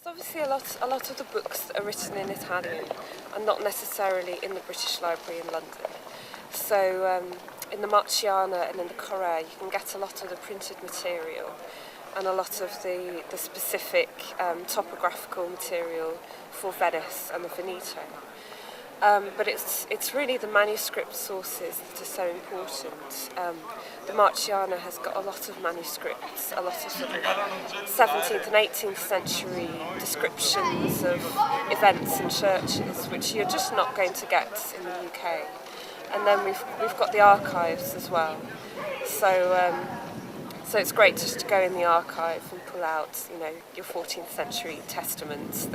So obviously a lot of the books that are written in Italian are not necessarily in the British Library in London. So in the Marciana and in the Correa you can get a lot of the printed material and a lot of the specific topographical material for Venice and the Veneto. But it's really the manuscript sources that are so important. The Marciana has got a lot of manuscripts, a lot of sort of 17th and 18th century descriptions of events and churches, which you're just not going to get in the UK. And then we've got the archives as well. So it's great just to go in the archive and pull out, your 14th century testaments.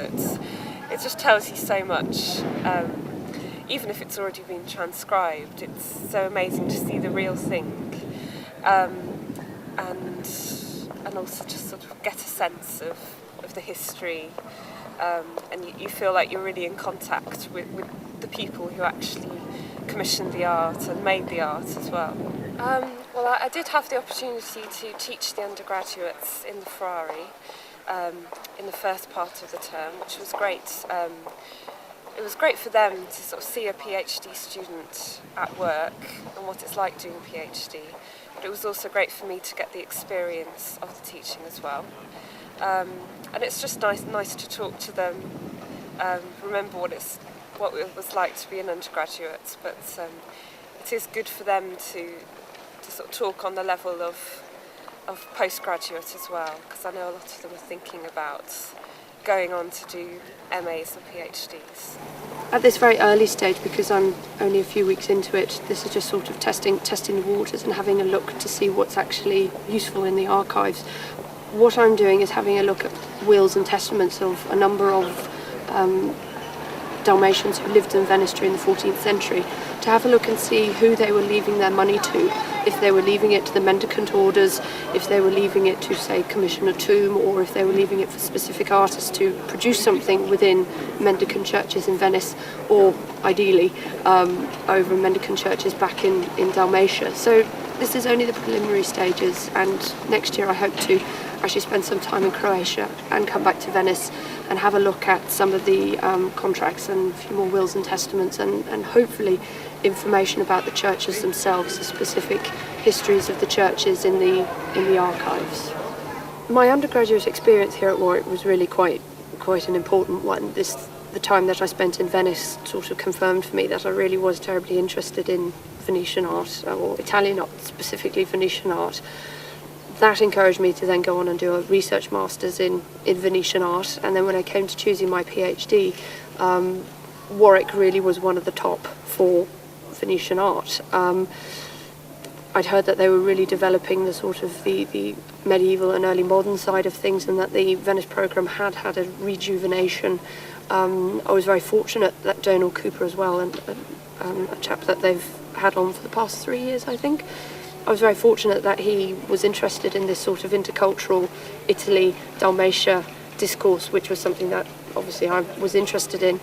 It just tells you so much. Even if it's already been transcribed, it's so amazing to see the real thing, and also just sort of get a sense of the history, and you feel like you're really in contact with the people who actually commissioned the art and made the art as well. Well, I did have the opportunity to teach the undergraduates in the Frari in the first part of the term, which was great. It was great for them to sort of see a PhD student at work and what it's like doing a PhD, but it was also great for me to get the experience of the teaching as well. And it's just nice to talk to them, remember what it was like to be an undergraduate, but it is good for them to sort of talk on the level of postgraduate as well, because I know a lot of them are thinking about going on to do MAs or PhDs. At this very early stage, because I'm only a few weeks into it, this is just sort of testing the waters and having a look to see what's actually useful in the archives. What I'm doing is having a look at wills and testaments of a number of Dalmatians who lived in Venice during the 14th century, to have a look and see who they were leaving their money to, if they were leaving it to the mendicant orders, if they were leaving it to, say, commission a tomb, or if they were leaving it for specific artists to produce something within mendicant churches in Venice, or ideally over mendicant churches back in Dalmatia. So this is only the preliminary stages, and next year I hope to actually spend some time in Croatia and come back to Venice and have a look at some of the contracts and a few more wills and testaments, and hopefully information about the churches themselves, the specific histories of the churches in the archives. My undergraduate experience here at Warwick was really quite an important one. The time that I spent in Venice sort of confirmed for me that I really was terribly interested in Venetian art, or Italian art, specifically Venetian art. That encouraged me to then go on and do a research master's in Venetian art, and then when I came to choosing my PhD, Warwick really was one of the top for Venetian art. I'd heard that they were really developing the sort of the medieval and early modern side of things, and that the Venice programme had a rejuvenation. I was very fortunate that Donald Cooper as well, and a chap that they've had on for the past 3 years, I think, I was very fortunate that he was interested in this sort of intercultural Italy, Dalmatia discourse, which was something that obviously I was interested in,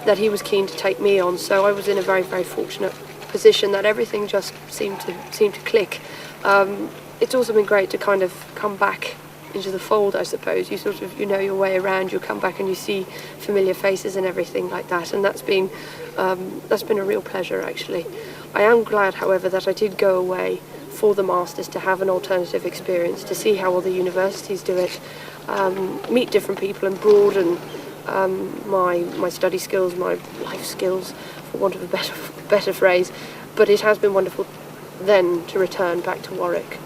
that he was keen to take me on. So I was in a very, very fortunate position that everything just seemed to click. It's also been great to kind of come back into the fold, I suppose. You sort of, your way around, you come back and you see familiar faces and everything like that, and that's been a real pleasure, actually. I am glad, however, that I did go away for the Masters to have an alternative experience, to see how other universities do it, meet different people and broaden my study skills, my life skills, for want of a better phrase. But it has been wonderful then to return back to Warwick.